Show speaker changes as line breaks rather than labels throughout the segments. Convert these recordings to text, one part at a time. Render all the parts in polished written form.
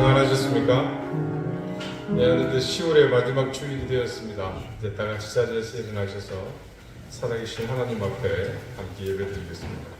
평안하셨습니까? 네, 어느덧 10월의 마지막 주일이 되었습니다. 이제 다 같이 자리에서 일어나셔서 살아계신 하나님 앞에 함께 예배드리겠습니다.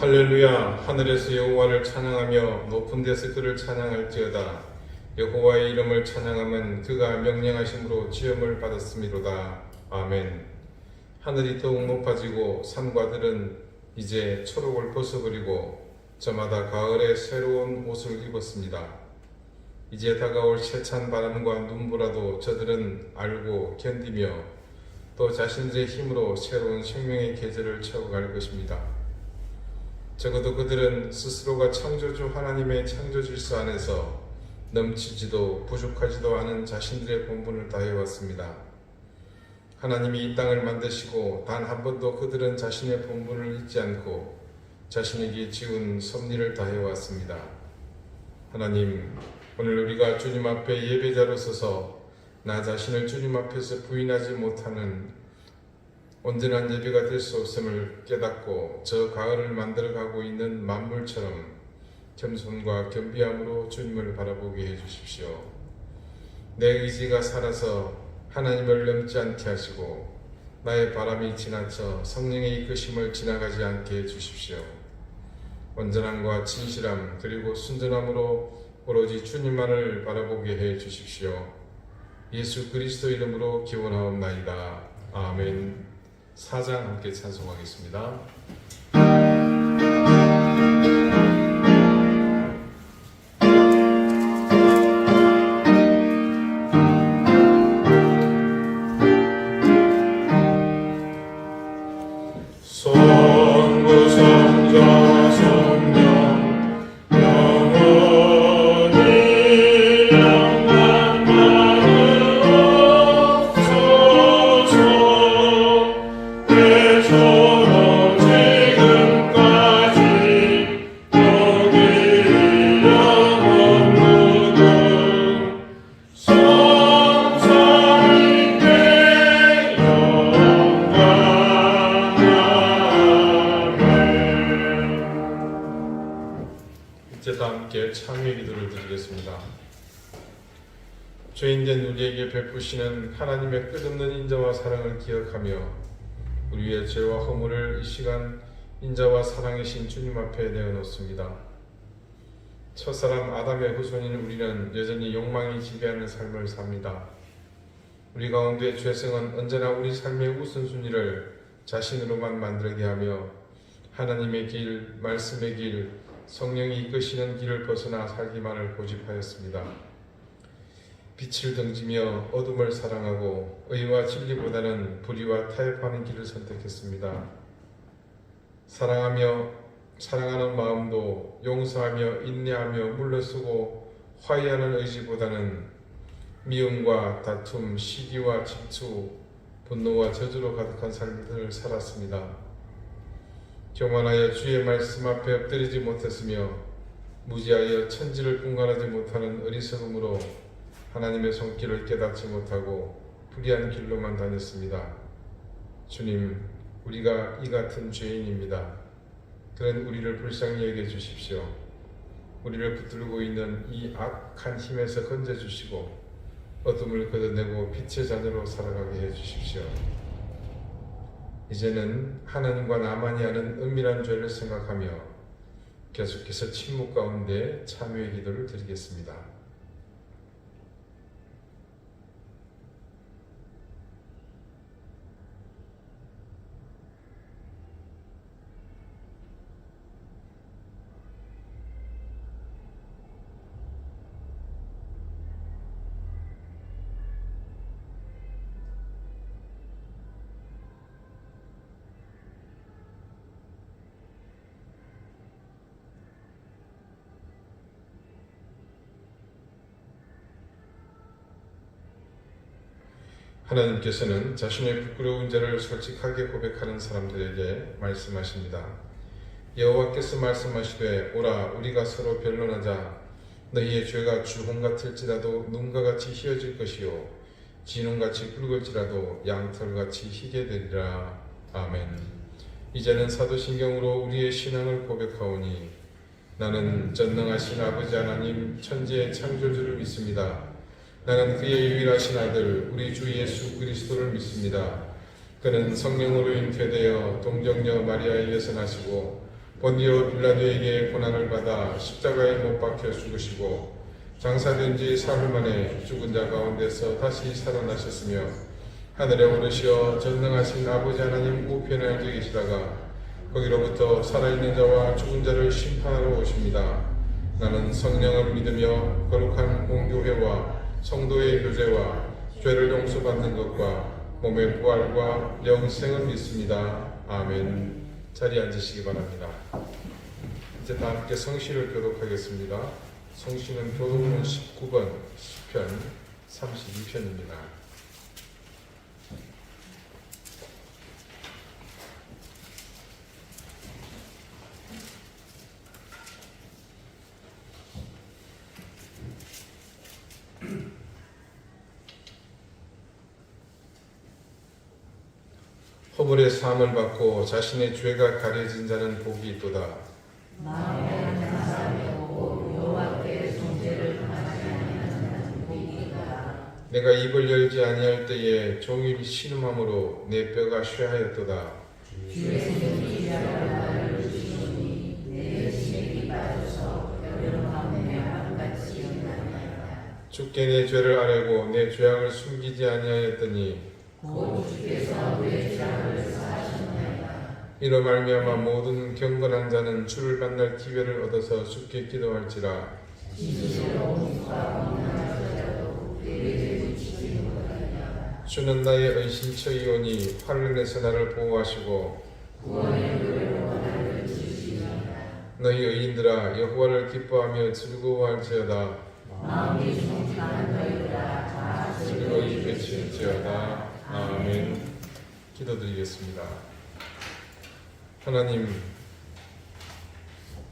할렐루야. 하늘에서 여호와를 찬양하며 높은 데서 그를 찬양할지어다. 여호와의 이름을 찬양함은 그가 명령하심으로 지음을 받았음이로다. 아멘. 하늘이 더욱 높아지고 산과들은 이제 초록을 벗어버리고 저마다 가을의 새로운 옷을 입었습니다. 이제 다가올 세찬 바람과 눈보라도 저들은 알고 견디며 또 자신들의 힘으로 새로운 생명의 계절을 채워갈 것입니다. 적어도 그들은 스스로가 창조주 하나님의 창조 질서 안에서 넘치지도 부족하지도 않은 자신들의 본분을 다해왔습니다. 하나님이 이 땅을 만드시고 단 한 번도 그들은 자신의 본분을 잊지 않고 자신에게 지은 섭리를 다해왔습니다. 하나님, 오늘 우리가 주님 앞에 예배자로 서서 나 자신을 주님 앞에서 부인하지 못하는 온전한 예배가 될 수 없음을 깨닫고 저 가을을 만들어가고 있는 만물처럼 겸손과 겸비함으로 주님을 바라보게 해주십시오. 내 의지가 살아서 하나님을 넘지 않게 하시고 나의 바람이 지나쳐 성령의 이끄심을 지나가지 않게 해주십시오. 온전함과 진실함 그리고 순전함으로 오로지 주님만을 바라보게 해주십시오. 예수 그리스도 이름으로 기원하옵나이다. 아멘. 4장 함께 찬송하겠습니다. 참회의 기도를 드리겠습니다. 죄인된 우리에게 베푸시는 하나님의 끝없는 인자와 사랑을 기억하며 우리의 죄와 허물을 이 시간 인자와 사랑이신 주님 앞에 내어놓습니다. 첫사람 아담의 후손인 우리는 여전히 욕망이 지배하는 삶을 삽니다. 우리 가운데 죄성은 언제나 우리 삶의 우선순위를 자신으로만 만들게 하며 하나님의 길, 말씀의 길, 성령이 이끄시는 길을 벗어나 살기만을 고집하였습니다. 빛을 등지며 어둠을 사랑하고 의와 진리보다는 불의와 타협하는 길을 선택했습니다. 사랑하는 마음도 용서하며 인내하며 물러서고 화해하는 의지보다는 미움과 다툼, 시기와 질투, 분노와 저주로 가득한 삶을 살았습니다. 교만하여 주의 말씀 앞에 엎드리지 못했으며 무지하여 천지를 분간하지 못하는 어리석음으로 하나님의 손길을 깨닫지 못하고 불의한 길로만 다녔습니다. 주님, 우리가 이 같은 죄인입니다. 그런 우리를 불쌍히 여겨주십시오. 우리를 붙들고 있는 이 악한 힘에서 건져주시고 어둠을 걷어내고 빛의 자녀로 살아가게 해주십시오. 이제는 하나님과 나만이 아는 은밀한 죄를 생각하며 계속해서 침묵 가운데 참회의 기도를 드리겠습니다. 하나님께서는 자신의 부끄러운 죄를 솔직하게 고백하는 사람들에게 말씀하십니다. 여호와께서 말씀하시되 오라 우리가 서로 변론하자. 너희의 죄가 주홍 같을지라도 눈과 같이 희어질 것이요 진홍같이 붉을지라도 양털같이 희게 되리라. 아멘. 이제는 사도신경으로 우리의 신앙을 고백하오니 나는 전능하신 아버지 하나님 천지의 창조주를 믿습니다. 나는 그의 유일하신 아들 우리 주 예수 그리스도를 믿습니다. 그는 성령으로 잉태되어 동정녀 마리아에 의해서 나시고 본디오 빌라도에게 고난을 받아 십자가에 못 박혀 죽으시고 장사된 지 사흘 만에 죽은 자 가운데서 다시 살아나셨으며 하늘에 오르시어 전능하신 아버지 하나님 우편에 앉아 계시다가 거기로부터 살아있는 자와 죽은 자를 심판하러 오십니다. 나는 성령을 믿으며 거룩한 공교회와 성도의 교제와 죄를 용서받는 것과 몸의 부활과 영생을 믿습니다. 아멘. 자리에 앉으시기 바랍니다. 이제 다 함께 성시를 교독하겠습니다. 성시는 교독문 19번 시편 32편입니다. 허물의 사함을 받고 자신의 죄가 가려진 자는 복이 있도다.
마음에 감사하고 여호와께 정죄를 당하지 아니하는 자는 복이 있도다.
내가 입을 열지 아니할 때에 종일 신음함으로 내 뼈가 쇠하였도다.
주의 손이 나를 주시니 내 심히 빠져서 여름 가운데 바람같이 일어나나이다.
주께 내 죄를 아뢰고 내 죄악을 숨기지 아니하였더니
곧 주께서 내 죄악을 사하셨나이다.
이로 말미암아 모든 경건한 자는 주를 만날 기회를 얻어서 주께 기도할지라.
진실로 온수와 원하는 자도 그의 죄를 지키는 것이니라.
주는 나의 은신처이오니 환란에서 나를 보호하시고
구원의 노래로 나를 지으시니라.
너희 의인들아 여호와를 기뻐하며 즐거워할지어다.
마음이 정직한 너희들아 다
즐거이 외칠지어다. 아멘. 기도드리겠습니다. 하나님,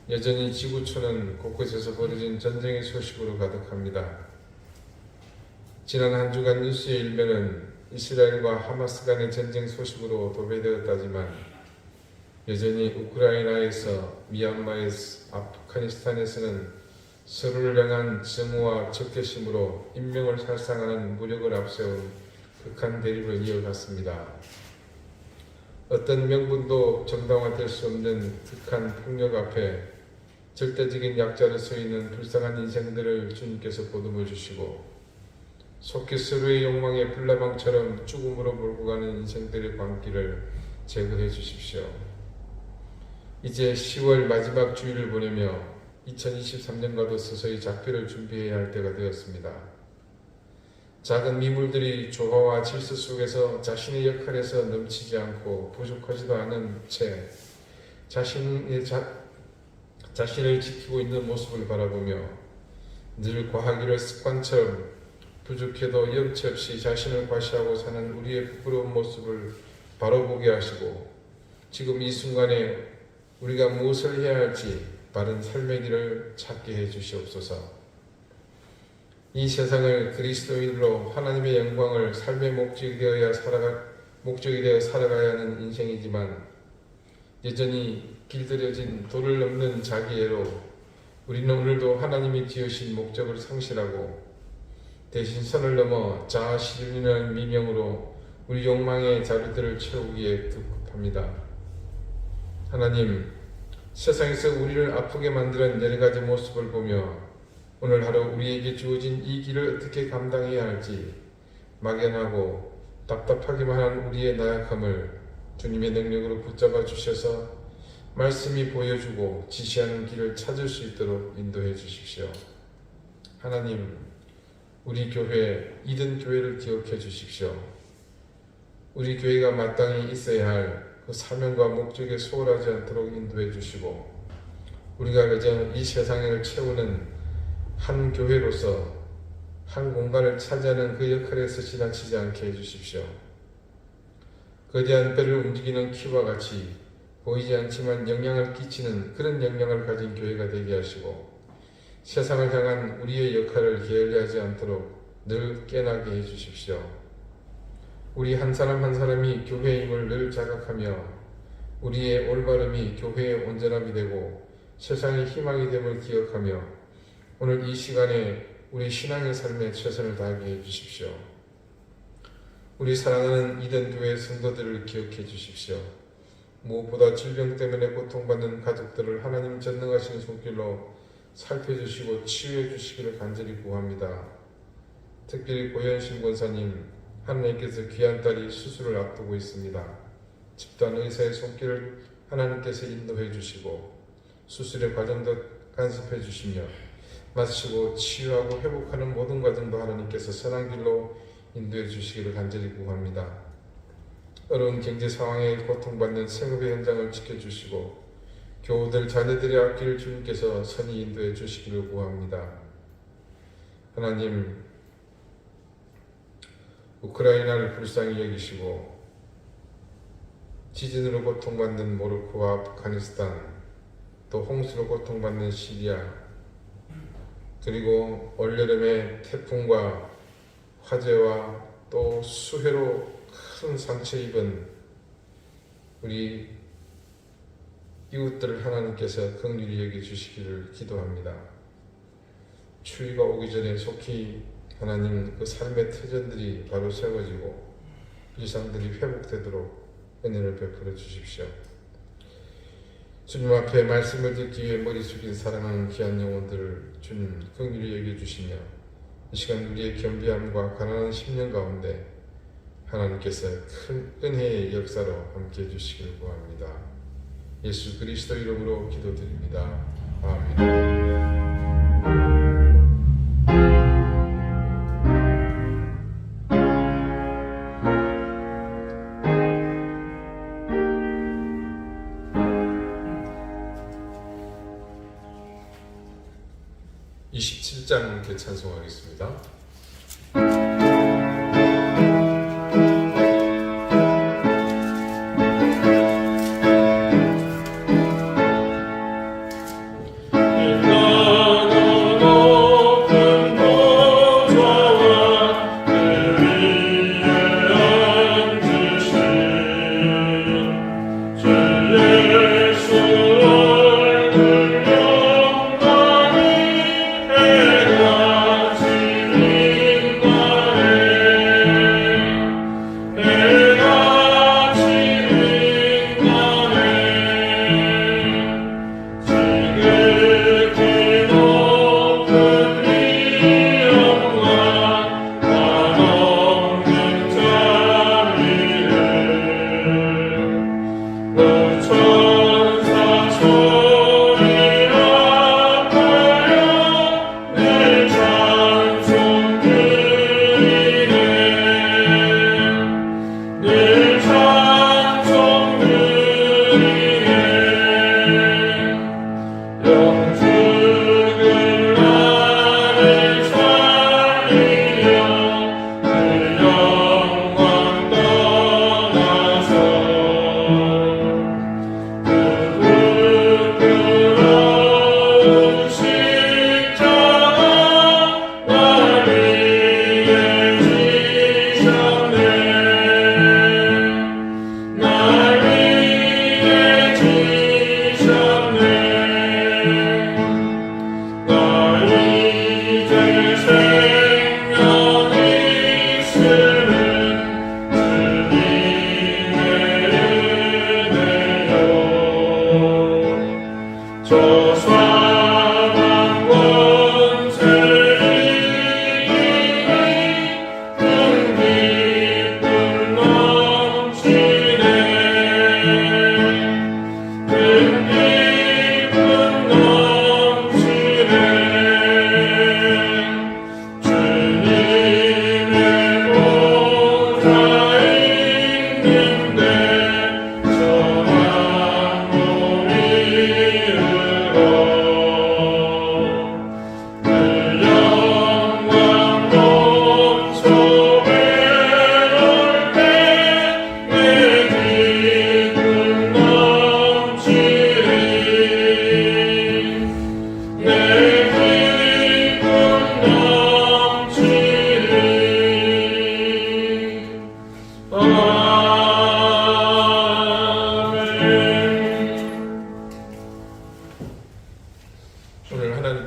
여전히 지구촌은 곳곳에서 벌어진 전쟁의 소식으로 가득합니다. 지난 한 주간 뉴스의 일면은 이스라엘과 하마스 간의 전쟁 소식으로 도배되었다지만 여전히 우크라이나에서, 미얀마에서, 아프가니스탄에서는 서로를 향한 증오와 적개심으로 인명을 살상하는 무력을 앞세운 극한 대립을 이어갔습니다. 어떤 명분도 정당화될 수 없는 극한 폭력 앞에 절대적인 약자로 서 있는 불쌍한 인생들을 주님께서 보듬어 주시고 속히 서로의 욕망의 불나방처럼 죽음으로 몰고 가는 인생들의 광기를 제거해 주십시오. 이제 10월 마지막 주일을 보내며 2023년과도 서서히 작별을 준비해야 할 때가 되었습니다. 작은 미물들이 조화와 질서 속에서 자신의 역할에서 넘치지 않고 부족하지도 않은 채 자신을 지키고 있는 모습을 바라보며 늘 과하기를 습관처럼 부족해도 염치 없이 자신을 과시하고 사는 우리의 부끄러운 모습을 바로 보게 하시고 지금 이 순간에 우리가 무엇을 해야 할지 바른 삶의 길을 찾게 해 주시옵소서. 이 세상을 그리스도인으로 하나님의 영광을 삶의 목적이 되어 살아가야 하는 인생이지만 여전히 길들여진 도를 넘는 자기애로 우리는 오늘도 하나님이 지으신 목적을 상실하고 대신 선을 넘어 자아 실현이라는 미명으로 우리 욕망의 자리들을 채우기에 급급합니다. 하나님, 세상에서 우리를 아프게 만드는 여러 가지 모습을 보며 오늘 하루 우리에게 주어진 이 길을 어떻게 감당해야 할지 막연하고 답답하기만 한 우리의 나약함을 주님의 능력으로 붙잡아 주셔서 말씀이 보여주고 지시하는 길을 찾을 수 있도록 인도해 주십시오. 하나님, 우리 교회 이든 교회를 기억해 주십시오. 우리 교회가 마땅히 있어야 할 그 사명과 목적에 소홀하지 않도록 인도해 주시고 우리가 그저 이 세상을 채우는 한 교회로서 한 공간을 차지하는 그 역할에서 지나치지 않게 해주십시오. 거대한 배를 움직이는 키와 같이 보이지 않지만 영향을 끼치는 그런 영향을 가진 교회가 되게 하시고 세상을 향한 우리의 역할을 게을리하지 않도록 늘 깨나게 해주십시오. 우리 한 사람 한 사람이 교회임을 늘 자각하며 우리의 올바름이 교회의 온전함이 되고 세상의 희망이 됨을 기억하며 오늘 이 시간에 우리 신앙의 삶에 최선을 다하게 해주십시오. 우리 사랑하는 이덴교회 성도들을 기억해 주십시오. 무엇보다 질병 때문에 고통받는 가족들을 하나님 전능하신 손길로 살펴주시고 치유해 주시기를 간절히 구합니다. 특별히 고현신 권사님, 하나님께서 귀한 딸이 수술을 앞두고 있습니다. 집단 의사의 손길을 하나님께서 인도해 주시고 수술의 과정도 간섭해 주시며 마치고 치유하고 회복하는 모든 과정도 하나님께서 선한 길로 인도해 주시기를 간절히 구합니다. 어려운 경제 상황에 고통받는 생업의 현장을 지켜주시고 교우들 자녀들의 앞길을 주님께서 선히 인도해 주시기를 구합니다. 하나님, 우크라이나를 불쌍히 여기시고 지진으로 고통받는 모로코와 아프가니스탄, 또 홍수로 고통받는 시리아, 그리고 올여름에 태풍과 화재와 또 수해로 큰 상처 입은 우리 이웃들을 하나님께서 긍휼히 여겨주시기를 기도합니다. 추위가 오기 전에 속히 하나님 그 삶의 터전들이 바로 세워지고 일상들이 회복되도록 은혜를 베풀어 주십시오. 주님 앞에 말씀을 듣기 위해 머리 숙인 사랑하는 귀한 영혼들을 주님 긍휼히 여겨주시며 이 시간 우리의 겸비함과 가난한 심령 가운데 하나님께서 큰 은혜의 역사로 함께해 주시길 구합니다. 예수 그리스도 이름으로 기도드립니다. 아멘. 27장 함께 찬송하겠습니다.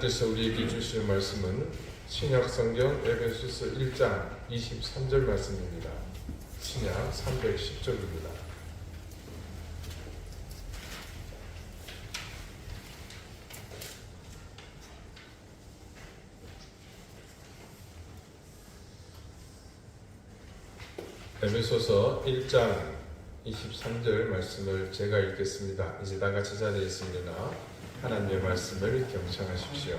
하나님께서 우리에게 주시는 말씀은 신약 성경 에베소서 1장 23절 말씀입니다. 신약 310쪽입니다. 에베소서 1장 23절 말씀을 제가 읽겠습니다. 이제 다 같이 자리에 있으려나 하나님의 말씀을 경청하십시오.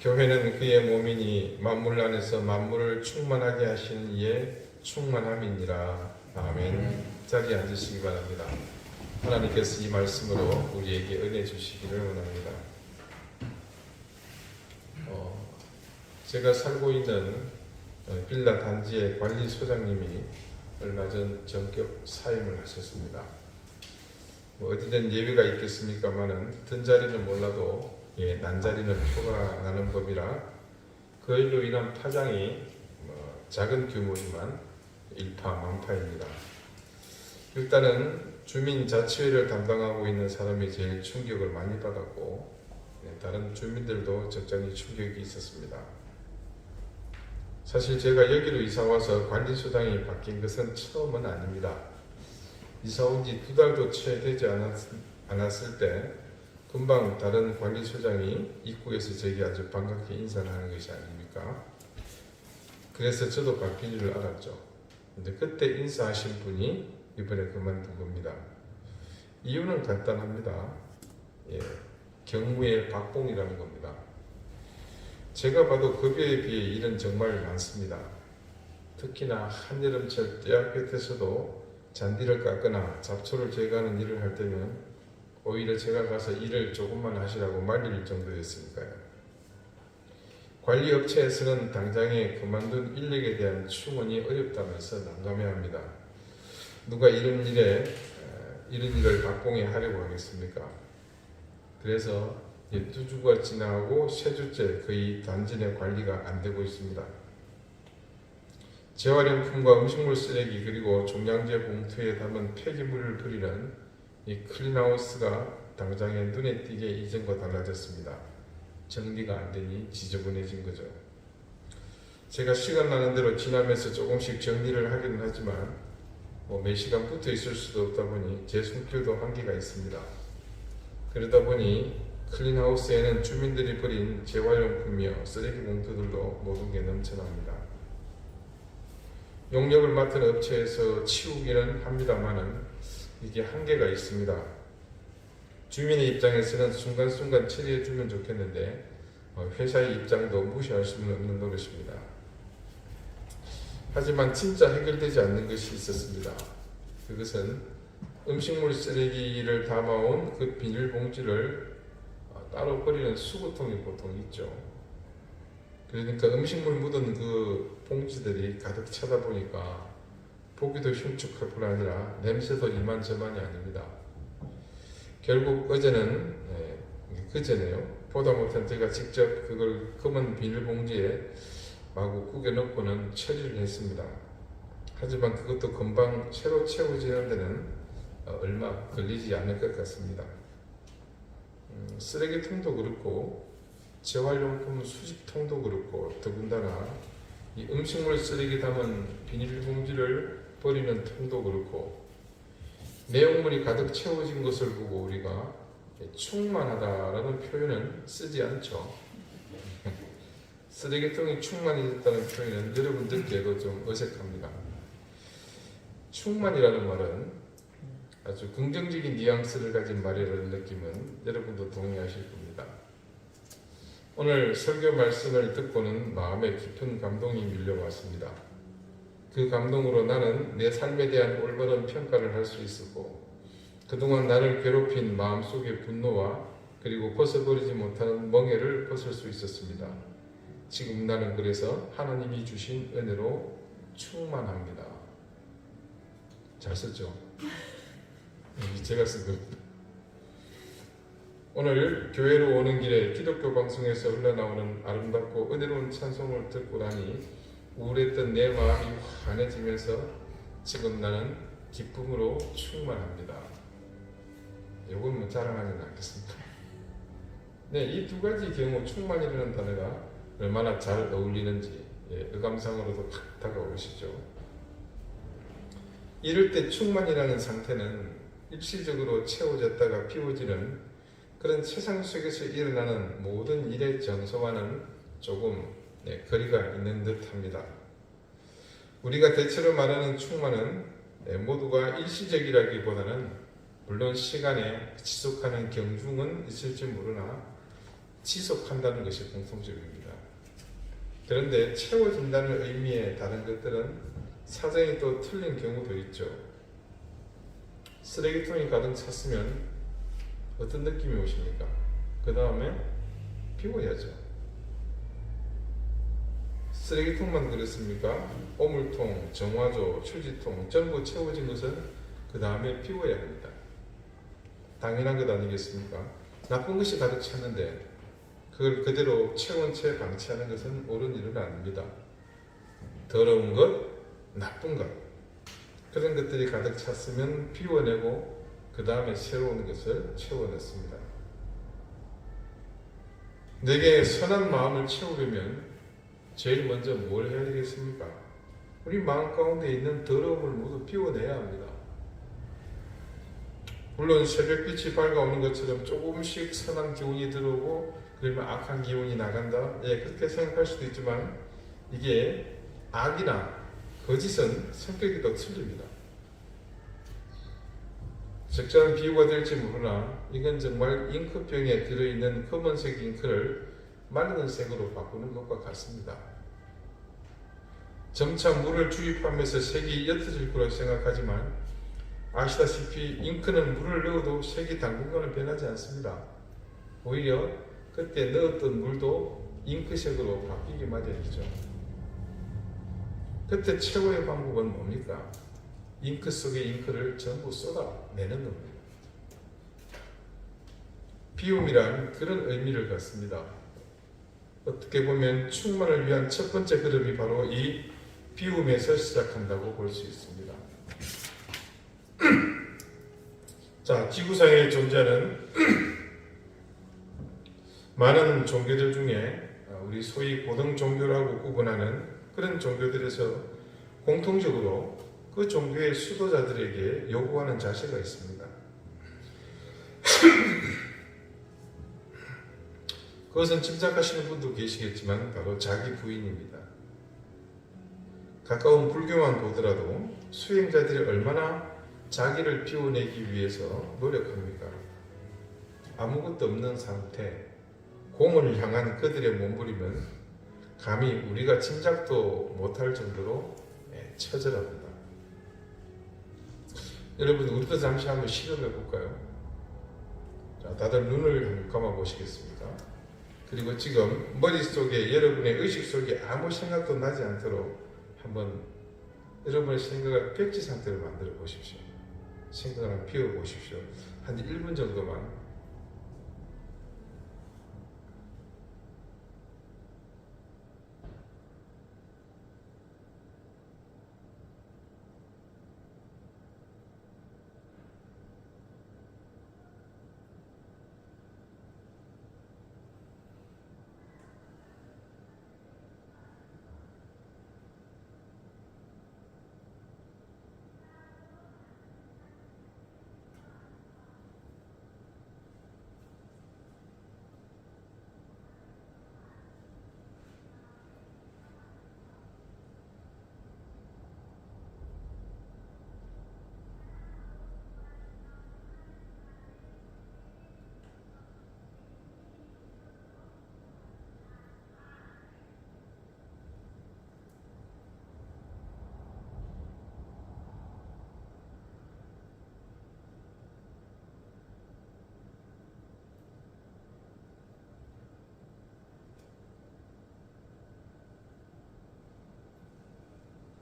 교회는 그의 몸이니 만물 안에서 만물을 충만하게 하시는 이의 충만함이니라. 아멘. 자리에 앉으시기 바랍니다. 하나님께서 이 말씀으로 우리에게 은혜 주시기를 원합니다. 제가 살고 있는 빌라 단지의 관리소장님이 얼마 전 전격 사임을 하셨습니다. 어디든 예외가 있겠습니까마는 든 자리는 몰라도 난 자리는 표가 나는 법이라 그 일로 인한 파장이 작은 규모지만 일파만파입니다. 일단은 주민자치회를 담당하고 있는 사람이 제일 충격을 많이 받았고 다른 주민들도 적잖이 충격이 있었습니다. 사실 제가 여기로 이사와서 관리소장이 바뀐 것은 처음은 아닙니다. 이사 온 지 2달도 채 되지 않았을 때 금방 다른 관리소장이 입구에서 저에게 아주 반갑게 인사를 하는 것이 아닙니까? 그래서 저도 바뀐 줄 알았죠. 근데 그때 인사하신 분이 이번에 그만둔 겁니다. 이유는 간단합니다. 경무의 박봉이라는 겁니다. 제가 봐도 급여에 비해 일은 정말 많습니다. 특히나 한여름철 떼약볕에서도 잔디를 깎거나 잡초를 제거하는 일을 할 때면 오히려 제가 가서 일을 조금만 하시라고 말릴 정도였으니까요. 관리업체에서는 당장에 그만둔 인력에 대한 충원이 어렵다면서 난감해합니다. 누가 이런 일을 박봉에 하려고 하겠습니까? 그래서 2주가 지나고 세 주째 거의 단지 내 관리가 안 되고 있습니다. 재활용품과 음식물 쓰레기 그리고 종량제 봉투에 담은 폐기물을 버리는 이 클린하우스가 당장에 눈에 띄게 이전과 달라졌습니다. 정리가 안 되니 지저분해진 거죠. 제가 시간 나는 대로 지나면서 조금씩 정리를 하기는 하지만 몇 시간 붙어 있을 수도 없다 보니 제 손길도 한계가 있습니다. 그러다 보니 클린하우스에는 주민들이 버린 재활용품이며 쓰레기 봉투들도 모든 게 넘쳐납니다. 용역을 맡은 업체에서 치우기는 합니다만은 이게 한계가 있습니다. 주민의 입장에서는 순간순간 처리해주면 좋겠는데 회사의 입장도 무시할 수는 없는 노릇입니다. 하지만 진짜 해결되지 않는 것이 있었습니다. 그것은 음식물 쓰레기를 담아온 그 비닐봉지를 따로 버리는 수거통이 보통 있죠. 그러니까 음식물 묻은 그 봉지들이 가득 차다 보니까 보기도 흉측할 뿐 아니라 냄새도 이만저만이 아닙니다. 결국 그제네요. 보다 못한 제가 직접 그걸 검은 비닐봉지에 마구 구겨 넣고는 처리를 했습니다. 하지만 그것도 금방 새로 채워지는 데는 얼마 걸리지 않을 것 같습니다. 쓰레기통도 그렇고 재활용품 수집통도 그렇고 더군다나 이 음식물 쓰레기 담은 비닐봉지를 버리는 통도 그렇고 내용물이 가득 채워진 것을 보고 우리가 충만하다라는 표현은 쓰지 않죠. 쓰레기통이 충만해졌다는 표현은 여러분 듣기에도 좀 어색합니다. 충만이라는 말은 아주 긍정적인 뉘앙스를 가진 말이라는 느낌은 여러분도 동의하실 겁니다. 오늘 설교 말씀을 듣고는 마음에 깊은 감동이 밀려왔습니다. 그 감동으로 나는 내 삶에 대한 올바른 평가를 할 수 있었고 그동안 나를 괴롭힌 마음속의 분노와 그리고 벗어버리지 못하는 멍해를 벗을 수 있었습니다. 지금 나는 그래서 하나님이 주신 은혜로 충만합니다. 잘 썼죠? 제가 쓴 겁니다. 오늘 교회로 오는 길에 기독교 방송에서 흘러나오는 아름답고 은혜로운 찬송을 듣고 나니 우울했던 내 마음이 환해지면서 지금 나는 기쁨으로 충만합니다. 이건 자랑하진 않겠습니다. 네, 이 두 가지 경우 충만이라는 단어가 얼마나 잘 어울리는지 의감상으로도 팍 다가오시죠. 이럴 때 충만이라는 상태는 일시적으로 채워졌다가 비워지는 그런 세상 속에서 일어나는 모든 일의 정서와는 조금 거리가 있는 듯합니다. 우리가 대체로 말하는 충만은 모두가 일시적이라기보다는 물론 시간에 지속하는 경중은 있을지 모르나 지속한다는 것이 공통적입니다. 그런데 채워진다는 의미의 다른 것들은 사정이 또 틀린 경우도 있죠. 쓰레기통이 가득 찼으면 어떤 느낌이 오십니까? 그 다음에 비워야죠. 쓰레기통만 그렇습니까? 오물통, 정화조, 휴지통 전부 채워진 것은 그 다음에 비워야 합니다. 당연한 것 아니겠습니까? 나쁜 것이 가득 찼는데 그걸 그대로 채운 채 방치하는 것은 옳은 일은 아닙니다. 더러운 것, 나쁜 것 그런 것들이 가득 찼으면 비워내고 그 다음에 새로운 것을 채워냈습니다. 내게 선한 마음을 채우려면 제일 먼저 뭘 해야 되겠습니까? 우리 마음 가운데 있는 더러움을 모두 비워내야 합니다. 물론 새벽빛이 밝아오는 것처럼 조금씩 선한 기운이 들어오고 그러면 악한 기운이 나간다. 그렇게 생각할 수도 있지만 이게 악이나 거짓은 성격이 더 틀립니다. 적절한 비유가 될지 모르나 이건 정말 잉크병에 들어있는 검은색 잉크를 맑은 색으로 바꾸는 것과 같습니다. 점차 물을 주입하면서 색이 옅어질 거라 생각하지만 아시다시피 잉크는 물을 넣어도 색이 당분간은 변하지 않습니다. 오히려 그때 넣었던 물도 잉크색으로 바뀌기 마련이죠. 그때 최고의 방법은 뭡니까? 잉크 속의 잉크를 전부 쏟아내는 겁니다. 비움이란 그런 의미를 갖습니다. 어떻게 보면 충만을 위한 첫 번째 걸음이 바로 이 비움에서 시작한다고 볼 수 있습니다. 자, 지구상에 존재하는 많은 종교들 중에 우리 소위 고등 종교라고 구분하는 그런 종교들에서 공통적으로 그 종교의 수도자들에게 요구하는 자세가 있습니다. 그것은 짐작하시는 분도 계시겠지만 바로 자기 부인입니다. 가까운 불교만 보더라도 수행자들이 얼마나 자기를 비워내기 위해서 노력합니까? 아무것도 없는 상태, 공을 향한 그들의 몸부림은 감히 우리가 짐작도 못할 정도로 처절합니다. 여러분, 우리도 잠시 한번 실험해 볼까요? 자, 다들 눈을 한번 감아 보시겠습니까? 그리고 지금 머릿속에 여러분의 의식 속에 아무 생각도 나지 않도록 한번 여러분의 생각을 백지 상태로 만들어 보십시오. 생각을 비워 보십시오. 한 1분 정도만.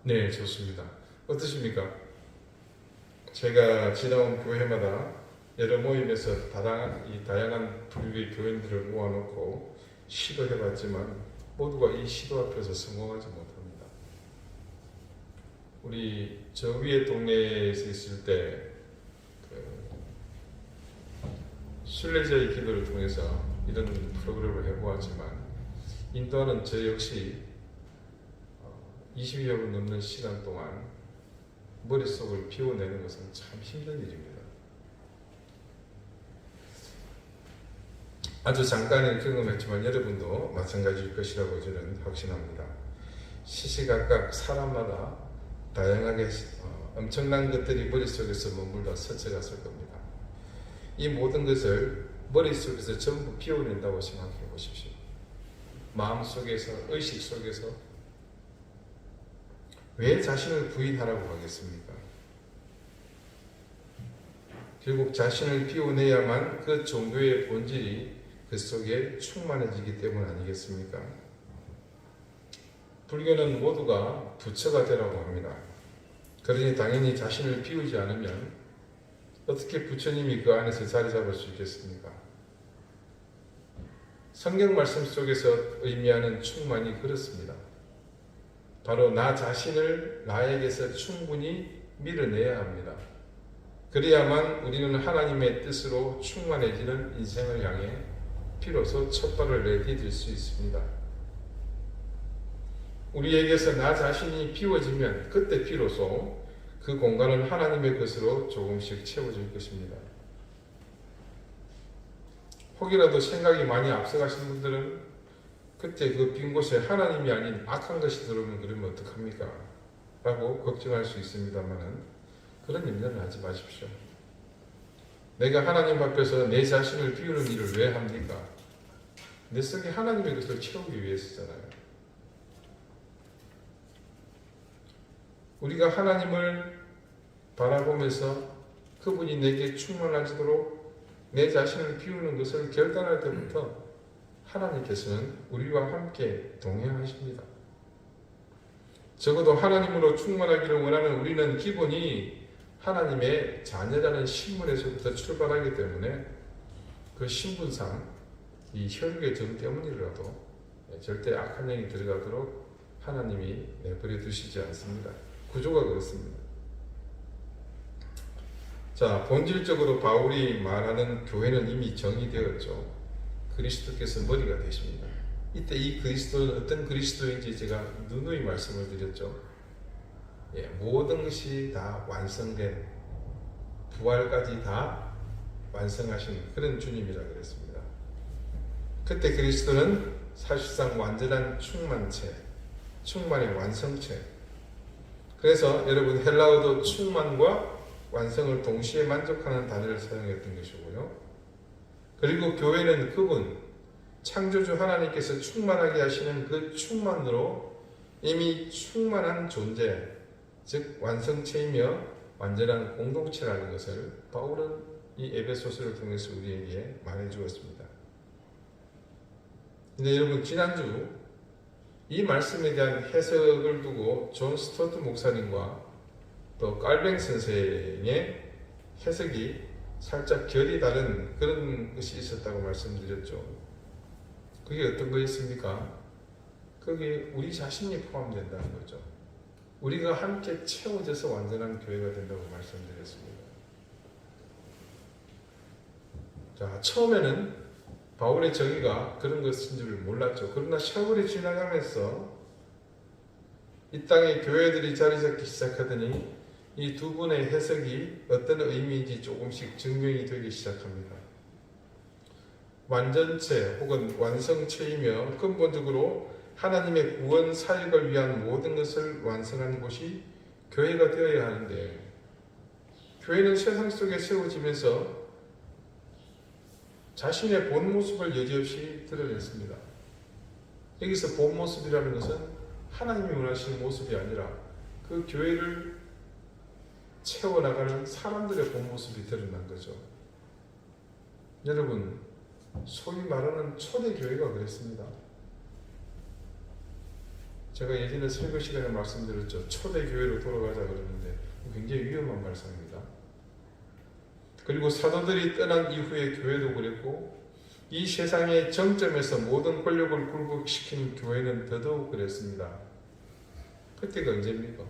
네, 좋습니다. 어떠십니까? 제가 지나온 교회마다 여러 모임에서 다양한 불교의 교인들을 모아놓고 시도해봤지만 모두가 이 시도 앞에서 성공하지 못합니다. 우리 저 위에 동네에서 있을 때 순례자의 기도를 통해서 이런 프로그램을 해보았지만 인도하는 저 역시 20여분 넘는 시간 동안 머릿속을 비워내는 것은 참 힘든 일입니다. 아주 잠깐의 경험했지만 여러분도 마찬가지일 것이라고 저는 확신합니다. 시시각각 사람마다 다양하게 엄청난 것들이 머릿속에서 머물러 스쳐갔을 겁니다. 이 모든 것을 머릿속에서 전부 비워낸다고 생각해 보십시오. 마음속에서, 의식 속에서 왜 자신을 부인하라고 하겠습니까? 결국 자신을 비워내야만 그 종교의 본질이 그 속에 충만해지기 때문 아니겠습니까? 불교는 모두가 부처가 되라고 합니다. 그러니 당연히 자신을 비우지 않으면 어떻게 부처님이 그 안에서 자리 잡을 수 있겠습니까? 성경 말씀 속에서 의미하는 충만이 그렇습니다. 바로 나 자신을 나에게서 충분히 밀어내야 합니다. 그래야만 우리는 하나님의 뜻으로 충만해지는 인생을 향해 비로소 첫 발을 내디딜 수 있습니다. 우리에게서 나 자신이 비워지면 그때 비로소 그 공간은 하나님의 것으로 조금씩 채워질 것입니다. 혹이라도 생각이 많이 앞서가신 분들은 그때 그 빈 곳에 하나님이 아닌 악한 것이 들어오면 그러면 어떡합니까? 라고 걱정할 수 있습니다만 그런 염려는 하지 마십시오. 내가 하나님 앞에서 내 자신을 비우는 일을 왜 합니까? 내 속에 하나님의 것을 채우기 위해서잖아요. 우리가 하나님을 바라보면서 그분이 내게 충만하도록 내 자신을 비우는 것을 결단할 때부터 하나님께서는 우리와 함께 동행하십니다. 적어도 하나님으로 충만하기를 원하는 우리는 기본이 하나님의 자녀라는 신분에서부터 출발하기 때문에 그 신분상 이 혈육의 점 때문이라도 절대 악한 영이 들어가도록 하나님이 내버려 두시지 않습니다. 구조가 그렇습니다. 자, 본질적으로 바울이 말하는 교회는 이미 정의되었죠. 그리스도께서 머리가 되십니다. 이때 이 그리스도는 어떤 그리스도인지 제가 누누이 말씀을 드렸죠. 모든 것이 다 완성된 부활까지 다 완성하신 그런 주님이라 그랬습니다. 그때 그리스도는 사실상 완전한 충만체, 충만의 완성체. 그래서 여러분 헬라어도 충만과 완성을 동시에 만족하는 단어를 사용했던 것이고요. 그리고 교회는 그분 창조주 하나님께서 충만하게 하시는 그 충만으로 이미 충만한 존재, 즉 완성체이며 완전한 공동체라는 것을 바울은 이 에베소서를 통해서 우리에게 말해주었습니다. 근데 여러분 지난주 이 말씀에 대한 해석을 두고 존 스토트 목사님과 또 깔뱅 선생의 해석이 살짝 결이 다른 그런 것이 있었다고 말씀드렸죠. 그게 어떤 거였습니까? 그게 우리 자신이 포함된다는 거죠. 우리가 함께 채워져서 완전한 교회가 된다고 말씀드렸습니다. 자, 처음에는 바울의 정의가 그런 것인 줄 몰랐죠. 그러나 세월이 지나가면서 이 땅에 교회들이 자리 잡기 시작하더니 이 두 분의 해석이 어떤 의미인지 조금씩 증명이 되기 시작합니다. 완전체 혹은 완성체이며 근본적으로 하나님의 구원 사역을 위한 모든 것을 완성하는 곳이 교회가 되어야 하는데 교회는 세상 속에 세워지면서 자신의 본 모습을 여지없이 드러냈습니다. 여기서 본 모습이라는 것은 하나님이 원하시는 모습이 아니라 그 교회를 채워나가는 사람들의 본 모습이 드러난 거죠. 여러분, 소위 말하는 초대교회가 그랬습니다. 제가 예전에 설교 시간에 말씀드렸죠. 초대교회로 돌아가자 그러는데 굉장히 위험한 말씀입니다. 그리고 사도들이 떠난 이후의 교회도 그랬고 이 세상의 정점에서 모든 권력을 굴복시킨 교회는 더더욱 그랬습니다. 그때가 언제입니까?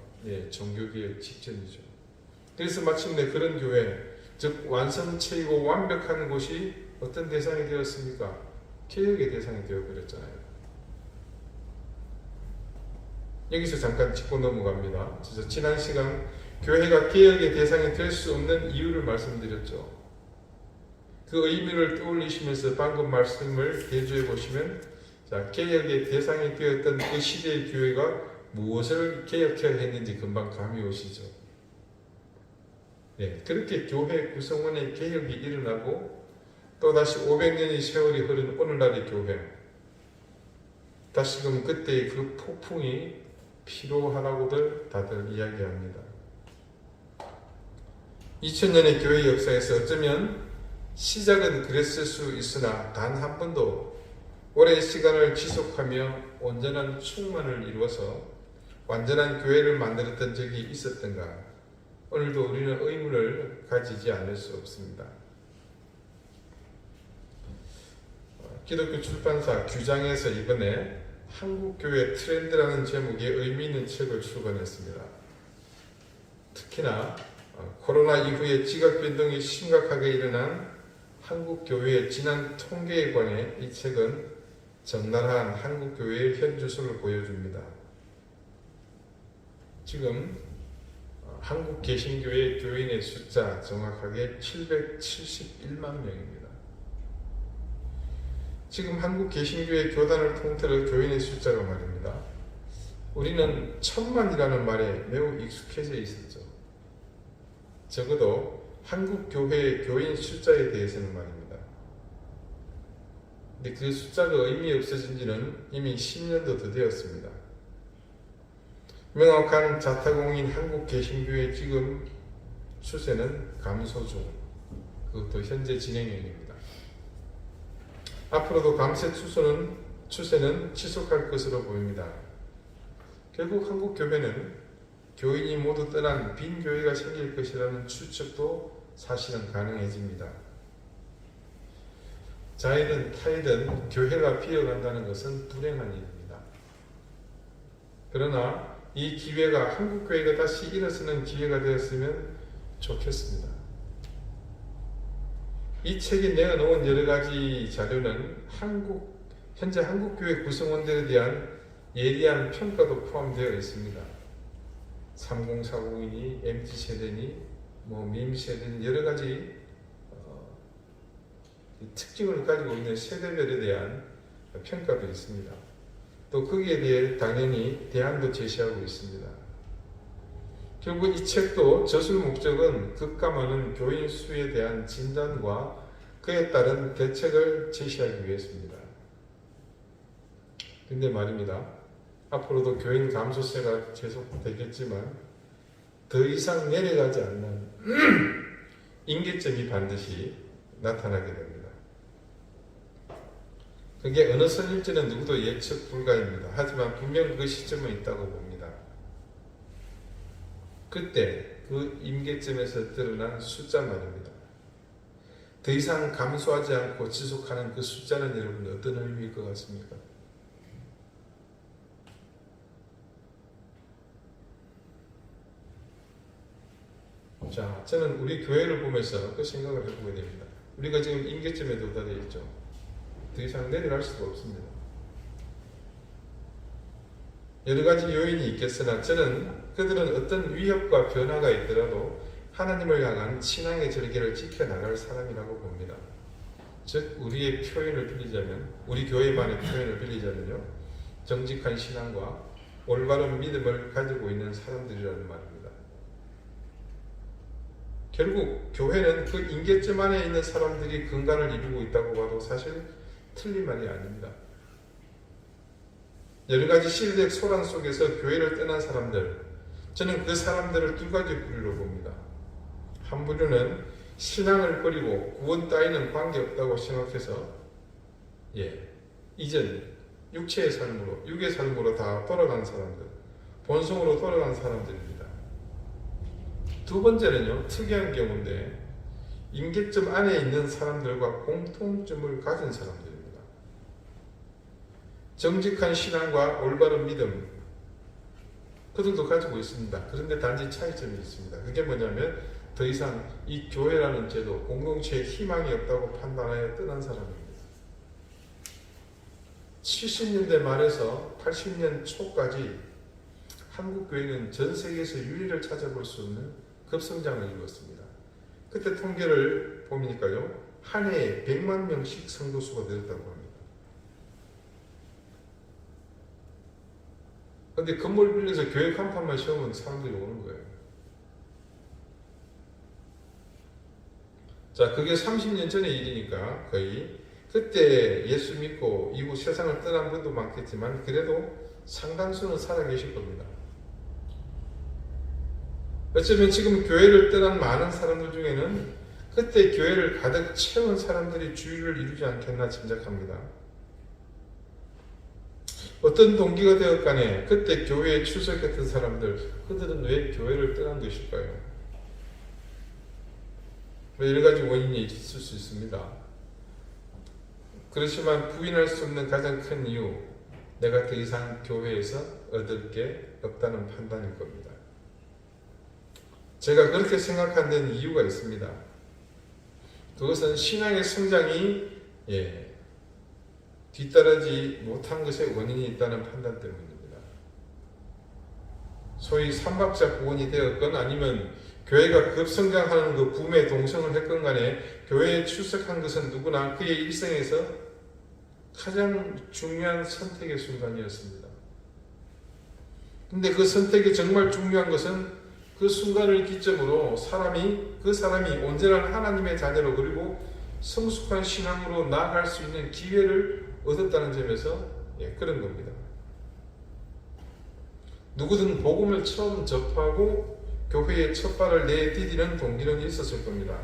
종교개혁 직전이죠. 그래서 마침내 그런 교회, 즉 완성체이고 완벽한 곳이 어떤 대상이 되었습니까? 개혁의 대상이 되어버렸잖아요. 여기서 잠깐 짚고 넘어갑니다. 그래서 지난 시간 교회가 개혁의 대상이 될 수 없는 이유를 말씀드렸죠. 그 의미를 떠올리시면서 방금 말씀을 대조해 보시면, 자, 개혁의 대상이 되었던 그 시대의 교회가 무엇을 개혁해야 했는지 금방 감이 오시죠. 네, 그렇게 교회 구성원의 개혁이 일어나고 또다시 500년의 세월이 흐른 오늘날의 교회, 다시금 그때의 그 폭풍이 필요하다고들 다들 이야기합니다. 2000년의 교회 역사에서 어쩌면 시작은 그랬을 수 있으나 단 한 번도 오랜 시간을 지속하며 온전한 충만을 이루어서 완전한 교회를 만들었던 적이 있었던가, 오늘도 우리는 의문을 가지지 않을 수 없습니다. 기독교 출판사 규장에서 이번에 한국교회 트렌드라는 제목의 의미 있는 책을 출간했습니다. 특히나 코로나 이후에 지각 변동이 심각하게 일어난 한국교회의 지난 통계에 관해 이 책은 적나라한 한국교회의 현주소를 보여줍니다. 지금 한국 개신교회 교인의 숫자 정확하게 771만 명입니다. 지금 한국 개신교회 교단을 통틀어 교인의 숫자가 말입니다. 우리는 1000만이라는 말에 매우 익숙해져 있었죠. 적어도 한국 교회의 교인 숫자에 대해서는 말입니다. 근데 그 숫자가 의미 없어진 지는 이미 10년도 더 되었습니다. 명확한 자타공인 한국 개신교회 지금 추세는 감소 중, 그것도 현재 진행형입니다. 앞으로도 감세 추세는 지속할 것으로 보입니다. 결국 한국 교회는 교인이 모두 떠난 빈 교회가 생길 것이라는 추측도 사실은 가능해집니다. 자이든 타이든 교회가 비어간다는 것은 불행한 일입니다. 그러나 이 기회가 한국 교회가 다시 일어서는 기회가 되었으면 좋겠습니다. 이 책에 내어놓은 여러 가지 자료는 현재 한국교회 구성원들에 대한 예리한 평가도 포함되어 있습니다. 3040이니 MZ세대니 밈세대니 여러 가지 특징을 가지고 있는 세대별에 대한 평가도 있습니다. 또 거기에 대해 당연히 대안도 제시하고 있습니다. 결국 이 책도 저술 목적은 극과 많은 교인 수에 대한 진단과 그에 따른 대책을 제시하기 위해서입니다. 근데 말입니다. 앞으로도 교인 감소세가 계속되겠지만 더 이상 내려가지 않는 임계점이 반드시 나타나게 됩니다. 그게 어느 선일지는 누구도 예측 불가입니다. 하지만 분명 그 시점은 있다고 봅니다. 그때 그 임계점에서 드러난 숫자 말입니다. 더 이상 감소하지 않고 지속하는 그 숫자는 여러분 어떤 의미일 것 같습니까? 자, 저는 우리 교회를 보면서 그 생각을 해보게 됩니다. 우리가 지금 임계점에 도달해 있죠. 더 이상 내려갈 수가 없습니다. 여러 가지 요인이 있겠으나 저는 그들은 어떤 위협과 변화가 있더라도 하나님을 향한 신앙의 절개를 지켜나갈 사람이라고 봅니다. 즉 우리의 표현을 빌리자면, 우리 교회만의 표현을 빌리자면요, 정직한 신앙과 올바른 믿음을 가지고 있는 사람들이라는 말입니다. 결국 교회는 그 임계점 안에 있는 사람들이 근간을 이루고 있다고 봐도 사실 틀린 말이 아닙니다. 여러 가지 시대적 소란 속에서 교회를 떠난 사람들, 저는 그 사람들을 두 가지 부류로 봅니다. 한 부류는 신앙을 버리고 구원 따위는 관계없다고 생각해서 이전 육체의 삶으로, 육의 삶으로 다 돌아간 사람들, 본성으로 돌아간 사람들입니다. 두 번째는요, 특이한 경우인데 임계점 안에 있는 사람들과 공통점을 가진 사람들입니다. 정직한 신앙과 올바른 믿음, 그들도 가지고 있습니다. 그런데 단지 차이점이 있습니다. 그게 뭐냐면 더 이상 이 교회라는 제도, 공동체에 희망이 없다고 판단하여 떠난 사람입니다. 70년대 말에서 80년 초까지 한국 교회는 전 세계에서 유례를 찾아볼 수 없는 급성장을 이루었습니다. 그때 통계를 보니까요, 한 해에 100만 명씩 성도 수가 늘었다고 합니다. 그런데 건물 빌려서 교회 간판만 세우면 사람들이 오는 거예요. 자, 그게 30년 전의 일이니까 거의 그때 예수 믿고 이후 세상을 떠난 분도 많겠지만 그래도 상당수는 살아계실 겁니다. 어쩌면 지금 교회를 떠난 많은 사람들 중에는 그때 교회를 가득 채운 사람들이 주의를 이루지 않겠나 짐작합니다. 어떤 동기가 되었간에 그때 교회에 출석했던 사람들, 그들은 왜 교회를 떠난 것일까요? 여러 가지 원인이 있을 수 있습니다. 그렇지만 부인할 수 없는 가장 큰 이유, 내가 더 이상 교회에서 얻을 게 없다는 판단일 겁니다. 제가 그렇게 생각한 데는 이유가 있습니다. 그것은 신앙의 성장이 뒤따르지 못한 것에 원인이 있다는 판단 때문입니다. 소위 삼박자 구원이 되었건 아니면 교회가 급성장하는 그 붐에 동성을 했건 간에 교회에 출석한 것은 누구나 그의 일생에서 가장 중요한 선택의 순간이었습니다. 근데 그 선택이 정말 중요한 것은 그 순간을 기점으로 그 사람이 온전한 하나님의 자녀로 그리고 성숙한 신앙으로 나아갈 수 있는 기회를 얻었다는 점에서 그런 겁니다. 누구든 복음을 처음 접하고 교회에 첫 발을 내디디는 동기는 있었을 겁니다.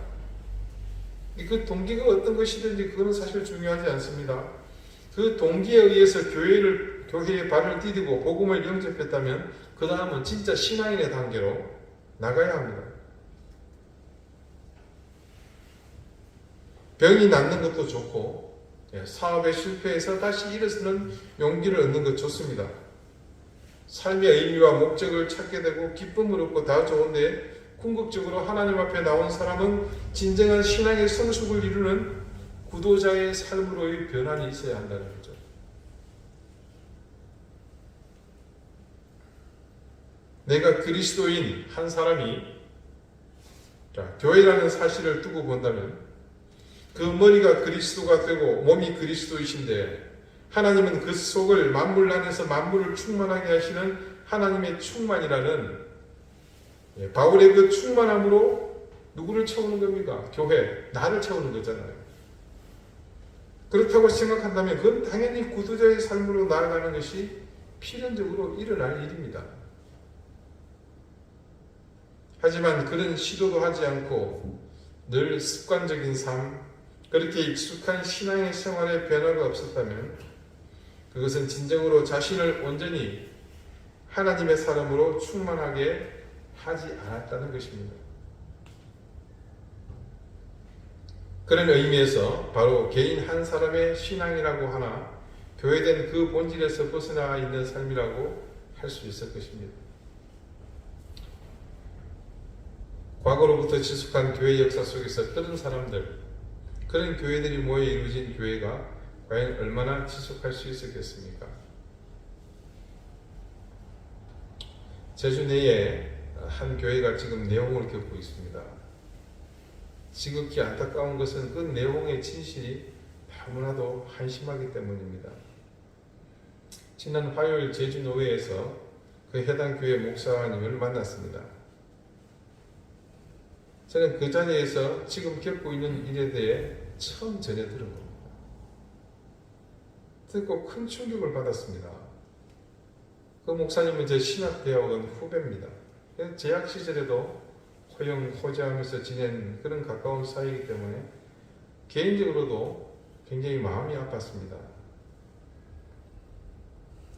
그 동기가 어떤 것이든지 그건 사실 중요하지 않습니다. 그 동기에 의해서 교회에 발을 디디고 복음을 영접했다면 그 다음은 진짜 신앙인의 단계로 나가야 합니다. 병이 낫는 것도 좋고 사업에 실패해서 다시 일어서는 용기를 얻는 것 좋습니다. 삶의 의미와 목적을 찾게 되고 기쁨을 얻고 다 좋은데 궁극적으로 하나님 앞에 나온 사람은 진정한 신앙의 성숙을 이루는 구도자의 삶으로의 변환이 있어야 한다는 거죠. 내가 그리스도인 한 사람이 교회라는 사실을 두고 본다면 그 머리가 그리스도가 되고 몸이 그리스도이신데 하나님은 그 속을 만물 안에서 만물을 충만하게 하시는 하나님의 충만이라는 바울의 그 충만함으로 누구를 채우는 겁니까? 교회, 나를 채우는 거잖아요. 그렇다고 생각한다면 그건 당연히 구도자의 삶으로 나아가는 것이 필연적으로 일어날 일입니다. 하지만 그런 시도도 하지 않고 늘 습관적인 삶, 그렇게 익숙한 신앙의 생활에 변화가 없었다면 그것은 진정으로 자신을 온전히 하나님의 사람으로 충만하게 하지 않았다는 것입니다. 그런 의미에서 바로 개인 한 사람의 신앙이라고 하나 교회된 그 본질에서 벗어나 있는 삶이라고 할 수 있을 것입니다. 과거로부터 지속한 교회 역사 속에서 그런 사람들, 그런 교회들이 모여 이루어진 교회가 과연 얼마나 지속할 수 있었겠습니까? 제주 내에 한 교회가 지금 내홍을 겪고 있습니다. 지극히 안타까운 것은 그 내홍의 진실이 너무나도 한심하기 때문입니다. 지난 화요일 제주 노회에서 그 해당 교회 목사님을 만났습니다. 저는 그 자리에서 지금 겪고 있는 일에 대해 처음 전해 들은 겁니다. 듣고 큰 충격을 받았습니다. 그 목사님은 제 신학대학원 후배입니다. 재학 시절에도 호영호재하면서 지낸 그런 가까운 사이이기 때문에 개인적으로도 굉장히 마음이 아팠습니다.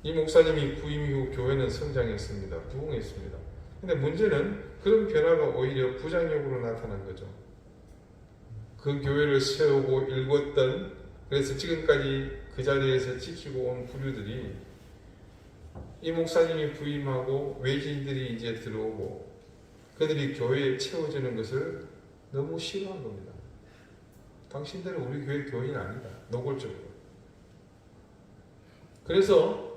이 목사님이 부임 이후 교회는 성장했습니다. 부흥했습니다. 근데 문제는 그런 변화가 오히려 부장력으로 나타난 거죠. 그 교회를 세우고 일궜던, 그래서 지금까지 그 자리에서 지키고 온 부류들이 이 목사님이 부임하고 외지인들이 이제 들어오고 그들이 교회에 채워지는 것을 너무 싫어한 겁니다. 당신들은 우리 교회 교인 아니다. 노골적으로. 그래서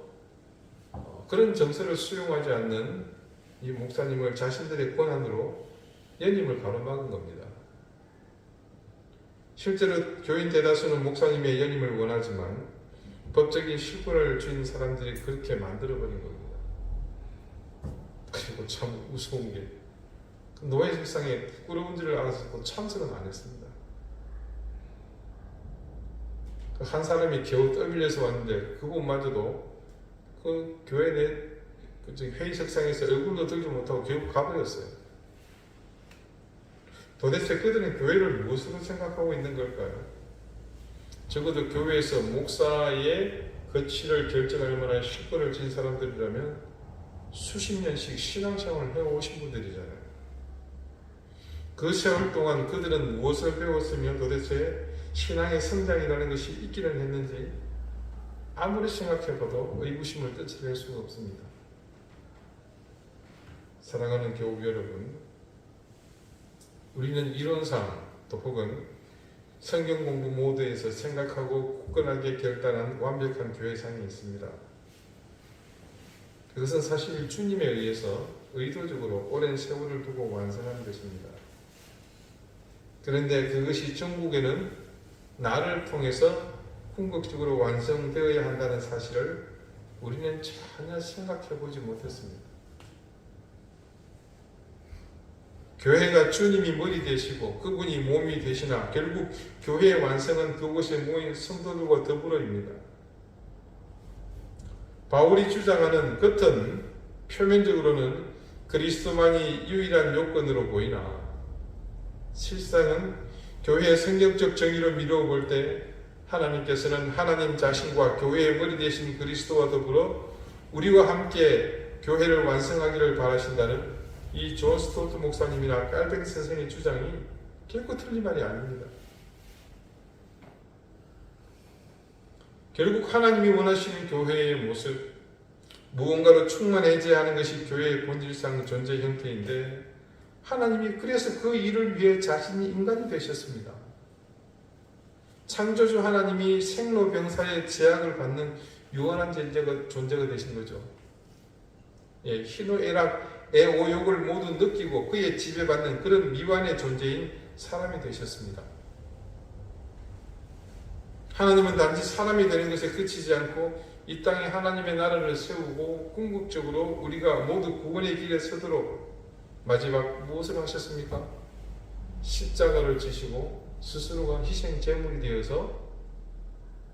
그런 정서를 수용하지 않는 이 목사님을 자신들의 권한으로 연임을 가로막은 겁니다. 실제로 교인 대다수는 목사님의 연임을 원하지만 법적인 실권을 쥔 사람들이 그렇게 만들어버린 겁니다. 그리고 참 무서운 게 노예 책상에 부끄러운 줄을 알아서 참석은 안 했습니다. 한 사람이 겨우 떠밀려서 왔는데 그분마저도 그 교회 내 회의 책상에서 얼굴도 들지 못하고 결국 가버렸어요. 도대체 그들은 교회를 무엇으로 생각하고 있는 걸까요? 적어도 교회에서 목사의 거취를 결정할 만한 실권을 쥔 사람들이라면 수십 년씩 신앙생활을 해오신 분들이잖아요. 그 세월 동안 그들은 무엇을 배웠으며 도대체 신앙의 성장이라는 것이 있기는 했는지 아무리 생각해봐도 의구심을 떨쳐낼 수가 없습니다. 사랑하는 교우 여러분, 우리는 이론상 또 혹은 성경 공부 모드에서 생각하고 굳건하게 결단한 완벽한 교회상이 있습니다. 그것은 사실 주님에 의해서 의도적으로 오랜 세월을 두고 완성한 것입니다. 그런데 그것이 전국에는 나를 통해서 궁극적으로 완성되어야 한다는 사실을 우리는 전혀 생각해 보지 못했습니다. 교회가 주님이 머리 되시고 그분이 몸이 되시나 결국 교회의 완성은 그곳에 모인 성도들과 더불어입니다. 바울이 주장하는 겉은 표면적으로는 그리스도만이 유일한 요건으로 보이나 실상은 교회의 성경적 정의로 미루어 볼 때 하나님께서는 하나님 자신과 교회의 머리 되신 그리스도와 더불어 우리와 함께 교회를 완성하기를 바라신다는 이 존 스토트 목사님이나 깔뱅 선생의 주장이 결코 틀린 말이 아닙니다. 결국 하나님이 원하시는 교회의 모습, 무언가로 충만해져야 하는 것이 교회의 본질상 존재 형태인데 하나님이 그래서 그 일을 위해 자신이 인간이 되셨습니다. 창조주 하나님이 생로병사의 제약을 받는 유한한 존재가 되신 거죠. 희노애락의 오욕을 모두 느끼고 그에 지배받는 그런 미완의 존재인 사람이 되셨습니다. 하나님은 단지 사람이 되는 것에 그치지 않고 이 땅에 하나님의 나라를 세우고 궁극적으로 우리가 모두 구원의 길에 서도록 마지막 무엇을 하셨습니까? 십자가를 지시고 스스로가 희생 제물이 되어서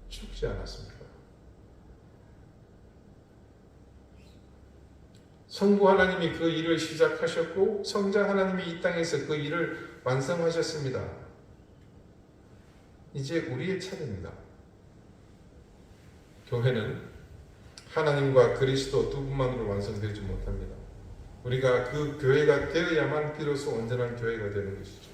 죽지 않았습니까? 성부 하나님이 그 일을 시작하셨고 성자 하나님이 이 땅에서 그 일을 완성하셨습니다. 이제 우리의 차례입니다. 교회는 하나님과 그리스도 두 분만으로 완성되지 못합니다. 우리가 그 교회가 되어야만 비로소 온전한 교회가 되는 것이죠.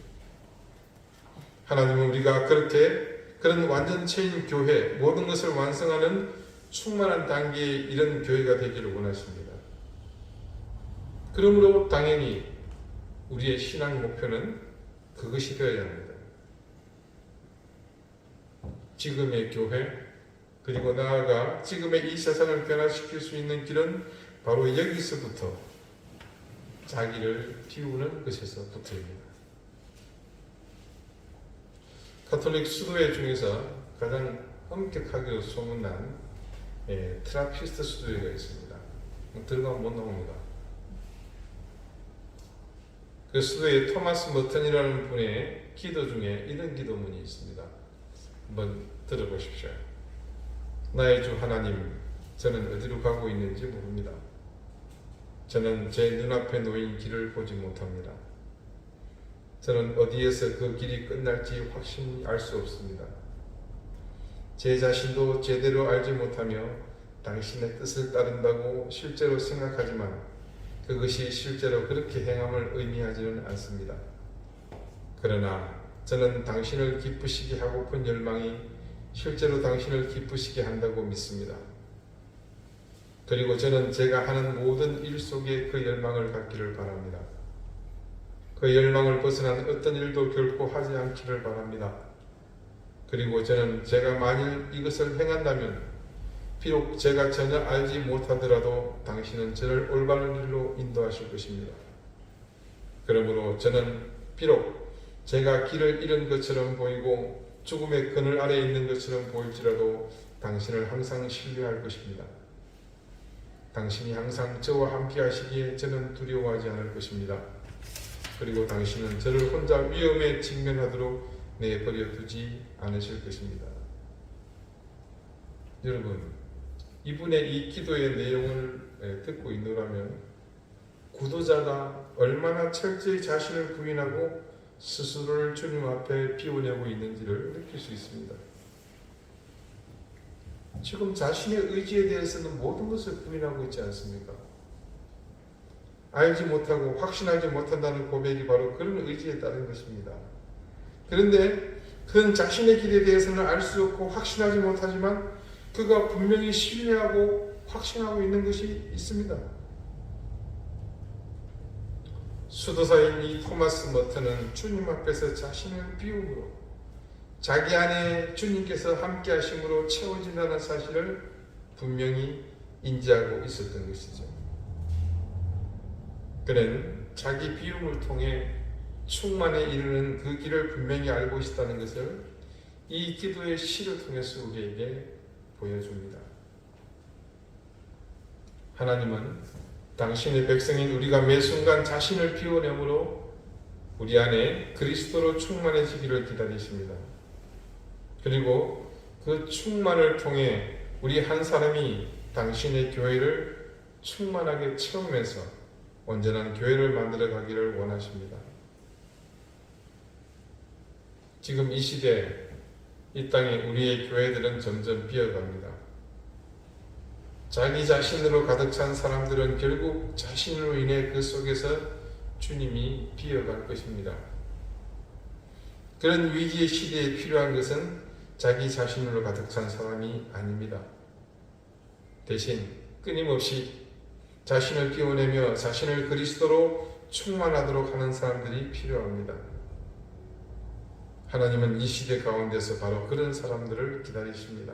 하나님은 우리가 그런 완전체인 교회, 모든 것을 완성하는 충만한 단계에 이른 교회가 되기를 원하십니다. 그러므로 당연히 우리의 신앙 목표는 그것이 되어야 합니다. 지금의 교회, 그리고 나아가 지금의 이 세상을 변화시킬 수 있는 길은 바로 여기서부터 자기를 비우는 것에서부터입니다. 가톨릭 수도회 중에서 가장 엄격하게 소문난 트라피스트 수도회가 있습니다. 들어가면 못 나옵니다. 그 수도회 토마스 머튼이라는 분의 기도 중에 이런 기도문이 있습니다. 한번 들어보십시오. 나의 주 하나님, 저는 어디로 가고 있는지 모릅니다. 저는 제 눈앞에 놓인 길을 보지 못합니다. 저는 어디에서 그 길이 끝날지 확실히 알 수 없습니다. 제 자신도 제대로 알지 못하며 당신의 뜻을 따른다고 실제로 생각하지만 그것이 실제로 그렇게 행함을 의미하지는 않습니다. 그러나 저는 당신을 기쁘시게 하고픈 열망이 실제로 당신을 기쁘시게 한다고 믿습니다. 그리고 저는 제가 하는 모든 일 속에 그 열망을 갖기를 바랍니다. 그 열망을 벗어난 어떤 일도 결코 하지 않기를 바랍니다. 그리고 저는 제가 만일 이것을 행한다면 비록 제가 전혀 알지 못하더라도 당신은 저를 올바른 길로 인도하실 것입니다. 그러므로 저는 비록 제가 길을 잃은 것처럼 보이고 죽음의 그늘 아래에 있는 것처럼 보일지라도 당신을 항상 신뢰할 것입니다. 당신이 항상 저와 함께 하시기에 저는 두려워하지 않을 것입니다. 그리고 당신은 저를 혼자 위험에 직면하도록 내버려 두지 않으실 것입니다. 여러분, 이분의 이 기도의 내용을 듣고 있노라면 구도자가 얼마나 철저히 자신을 부인하고 스스로를 주님 앞에 비워내고 있는지를 느낄 수 있습니다. 지금 자신의 의지에 대해서는 모든 것을 부인하고 있지 않습니까? 알지 못하고 확신하지 못한다는 고백이 바로 그런 의지에 따른 것입니다. 그런데 그는 자신의 길에 대해서는 알 수 없고 확신하지 못하지만 그가 분명히 신뢰하고 확신하고 있는 것이 있습니다. 수도사인 이 토마스 머튼은 주님 앞에서 자신을 비움으로 자기 안에 주님께서 함께 하심으로 채워진다는 사실을 분명히 인지하고 있었던 것이죠. 그는 자기 비움을 통해 충만에 이르는 그 길을 분명히 알고 있다는 것을 이 기도의 시를 통해서 우리에게 보여줍니다. 하나님은 당신의 백성인 우리가 매 순간 자신을 비워내므로 우리 안에 그리스도로 충만해지기를 기다리십니다. 그리고 그 충만을 통해 우리 한 사람이 당신의 교회를 충만하게 채우면서 온전한 교회를 만들어 가기를 원하십니다. 지금 이 시대 이 땅에 우리의 교회들은 점점 비어갑니다. 자기 자신으로 가득 찬 사람들은 결국 자신으로 인해 그 속에서 주님이 비어갈 것입니다. 그런 위기의 시대에 필요한 것은 자기 자신으로 가득 찬 사람이 아닙니다. 대신 끊임없이 자신을 비워내며 자신을 그리스도로 충만하도록 하는 사람들이 필요합니다. 하나님은 이 시대 가운데서 바로 그런 사람들을 기다리십니다.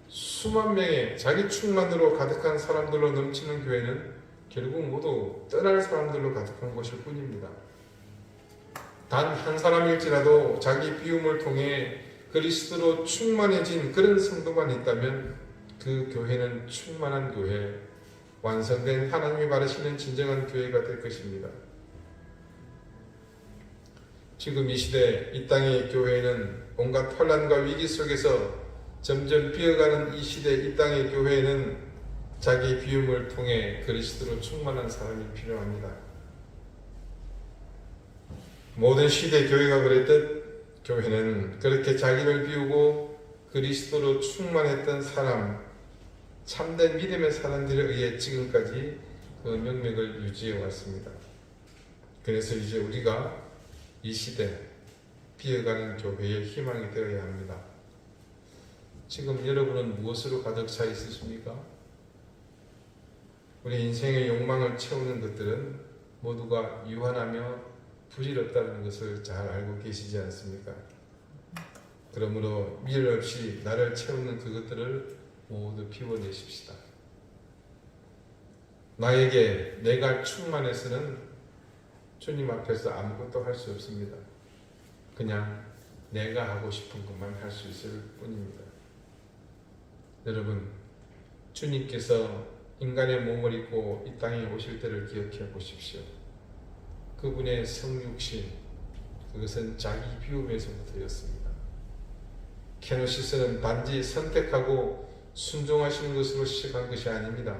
수만 명의 자기 충만으로 가득한 사람들로 넘치는 교회는 결국 모두 떠날 사람들로 가득한 것일 뿐입니다. 단 한 사람일지라도 자기 비움을 통해 그리스도로 충만해진 그런 성도만 있다면 그 교회는 충만한 교회, 완성된 하나님이 바라시는 진정한 교회가 될 것입니다. 지금 이 시대 이 땅의 교회는 온갖 혼란과 위기 속에서 점점 비어가는 이 시대 이 땅의 교회에는 자기 비움을 통해 그리스도로 충만한 사람이 필요합니다. 모든 시대 교회가 그랬듯 교회는 그렇게 자기를 비우고 그리스도로 충만했던 사람, 참된 믿음의 사람들에 의해 지금까지 그 명맥을 유지해 왔습니다. 그래서 이제 우리가 이 시대 비어가는 교회의 희망이 되어야 합니다. 지금 여러분은 무엇으로 가득 차 있으십니까? 우리 인생의 욕망을 채우는 것들은 모두가 유한하며 부질없다는 것을 잘 알고 계시지 않습니까? 그러므로 미련 없이 나를 채우는 그것들을 모두 비워내십시다. 나에게 내가 충만해서는 주님 앞에서 아무것도 할 수 없습니다. 그냥 내가 하고 싶은 것만 할 수 있을 뿐입니다. 여러분, 주님께서 인간의 몸을 입고 이 땅에 오실 때를 기억해 보십시오. 그분의 성육신, 그것은 자기 비움에서부터였습니다. 케노시스는 단지 선택하고 순종하시는 것으로 시작한 것이 아닙니다.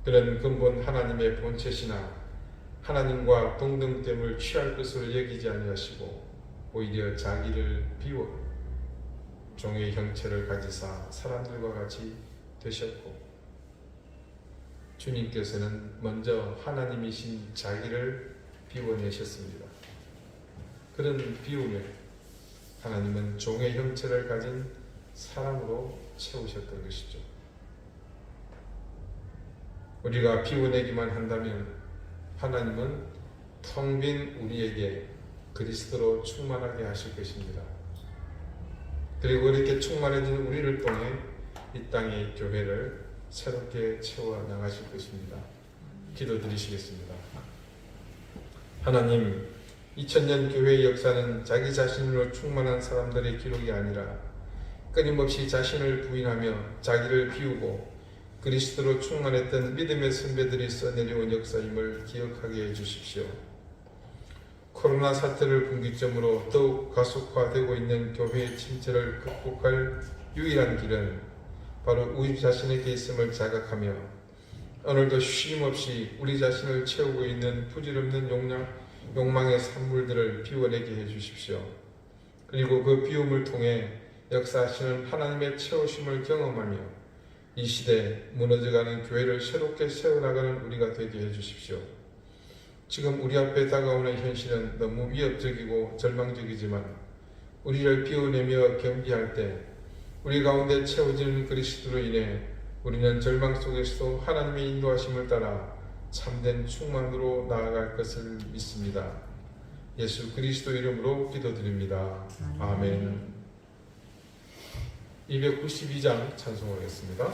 그런 근본 하나님의 본체시나 하나님과 동등됨을 취할 것으로 여기지 아니하시고 오히려 자기를 비워 종의 형체를 가지사 사람들과 같이 되셨고 주님께서는 먼저 하나님이신 자기를 비워내셨습니다. 그런 비움에 하나님은 종의 형체를 가진 사람으로 채우셨던 것이죠. 우리가 비워내기만 한다면 하나님은 텅 빈 우리에게 그리스도로 충만하게 하실 것입니다. 그리고 이렇게 충만해진 우리를 통해 이 땅의 교회를 새롭게 채워 나가실 것입니다. 기도드리시겠습니다. 하나님, 2000년 교회의 역사는 자기 자신으로 충만한 사람들의 기록이 아니라 끊임없이 자신을 부인하며 자기를 비우고 그리스도로 충만했던 믿음의 선배들이 써내려온 역사임을 기억하게 해주십시오. 코로나 사태를 분기점으로 더욱 가속화되고 있는 교회의 침체를 극복할 유일한 길은 바로 우리 자신에게 있음을 자각하며 오늘도 쉼없이 우리 자신을 채우고 있는 부질없는 욕망의 산물들을 비워내게 해주십시오. 그리고 그 비움을 통해 역사하시는 하나님의 채우심을 경험하며 이 시대 무너져가는 교회를 새롭게 세워나가는 우리가 되게 해주십시오. 지금 우리 앞에 다가오는 현실은 너무 위협적이고 절망적이지만 우리를 비워내며 경비할 때 우리 가운데 채워지는 그리스도로 인해 우리는 절망 속에서도 하나님의 인도하심을 따라 참된 충만으로 나아갈 것을 믿습니다. 예수 그리스도 이름으로 기도드립니다. 아멘. 292장 찬송하겠습니다.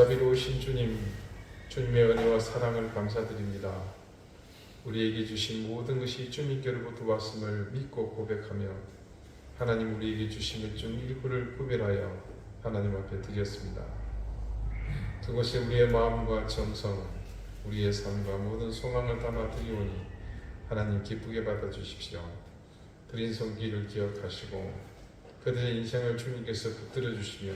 자비로우신 주님, 주님의 은혜와 사랑을 감사드립니다. 우리에게 주신 모든 것이 주님께로부터 왔음을 믿고 고백하며 하나님 우리에게 주신 것 중 일부를 구별하여 하나님 앞에 드렸습니다. 그것에 우리의 마음과 정성, 우리의 삶과 모든 소망을 담아 드리오니 하나님 기쁘게 받아주십시오. 드린 손길을 기억하시고 그들의 인생을 주님께서 붙들어 주시며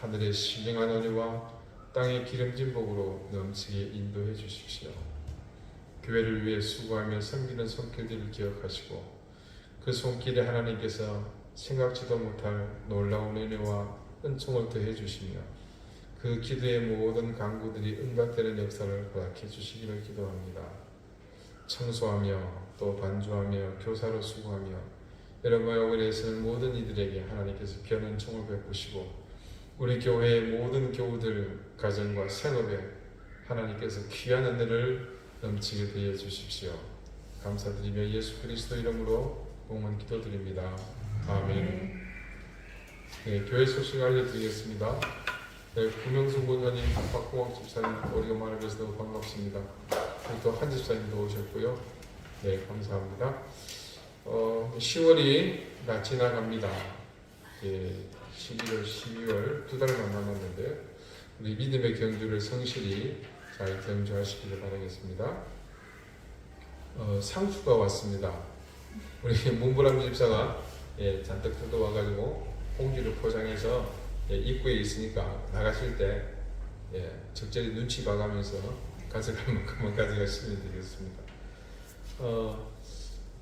하늘의 신령한 은혜와 땅의 기름진 복으로 넘치게 인도해 주십시오. 교회를 위해 수고하며 섬기는 손길들을 기억하시고 그 손길에 하나님께서 생각지도 못할 놀라운 은혜와 은총을 더해 주시며 그 기도의 모든 간구들이 응답되는 역사를 허락해 주시기를 기도합니다. 청소하며 또 반주하며 교사로 수고하며 여러분 교회에서는 모든 이들에게 하나님께서 귀한 총을 베푸시고 우리 교회의 모든 교우들 가정과 생업에 하나님께서 귀한 은혜를 넘치게 되어 주십시오. 감사드리며 예수 그리스도 이름으로 공헌 기도드립니다. 아멘. 네, 교회 소식 알려드리겠습니다. 네, 구명수 목사님, 박공학 집사님 오래간만에 뵈서 너무 반갑습니다. 또 한 집사님도 오셨고요. 네, 감사합니다. 10월이 다 지나갑니다. 11월, 12월 두 달만 남았는데 우리 믿음의 경주를 성실히 잘 경주하시기를 바라겠습니다. 상추가 왔습니다. 우리 문보람 집사가 잔뜩 뜯어와가지고 봉지를 포장해서 입구에 있으니까 나가실 때 적절히 눈치 봐가면서 가져갈 만큼만 가져가시면 되겠습니다.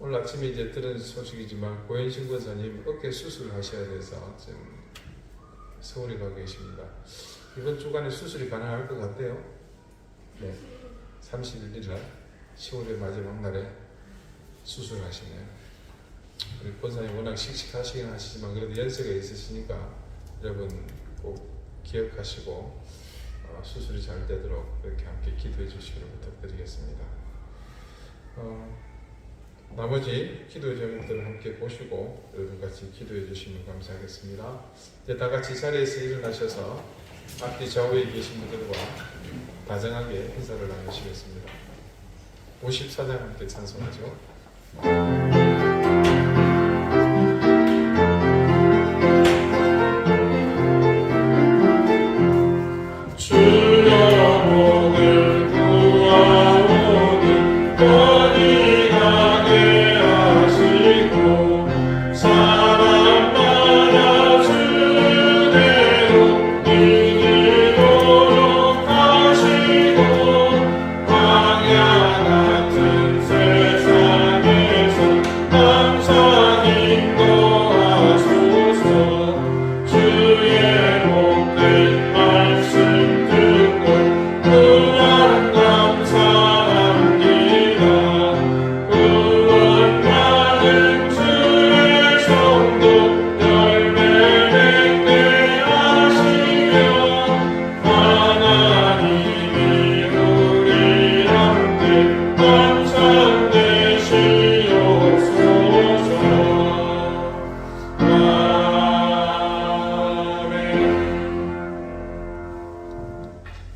오늘 아침에 이제 들은 소식이지만 고현신 권사님 어깨 수술을 하셔야 돼서 지금 서울에 가 계십니다. 이번 주간에 수술이 가능할 것 같아요. 네, 31일 날 10월의 마지막 날에 수술하시네요. 우리 권사님 워낙 씩씩하시긴 하시지만 그래도 연세가 있으시니까 여러분 꼭 기억하시고 수술이 잘 되도록 그렇게 함께 기도해 주시기를 부탁드리겠습니다. 나머지 기도 제목들을 함께 보시고 여러분 같이 기도해 주시면 감사하겠습니다. 이제 다 같이 자리에서 일어나셔서 앞뒤 좌우에 계신 분들과 다정하게 인사를 나누시겠습니다. 54장 함께 찬송하죠.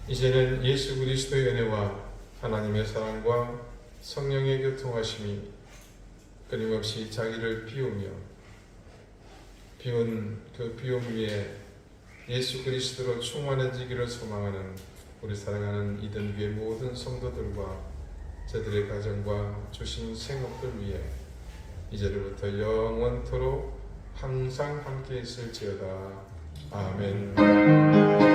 이제는 예수 그리스도의 은혜와 하나님의 사랑과 성령의 교통하심이 끊임없이 자기를 비우며 비운 그 비움 위에 예수 그리스도로 충만해지기를 소망하는 우리 사랑하는 이든교회 모든 성도들과 저들의 가정과 주신 생업들 위해 이제로부터 영원토록 항상 함께 있을지어다. 아멘.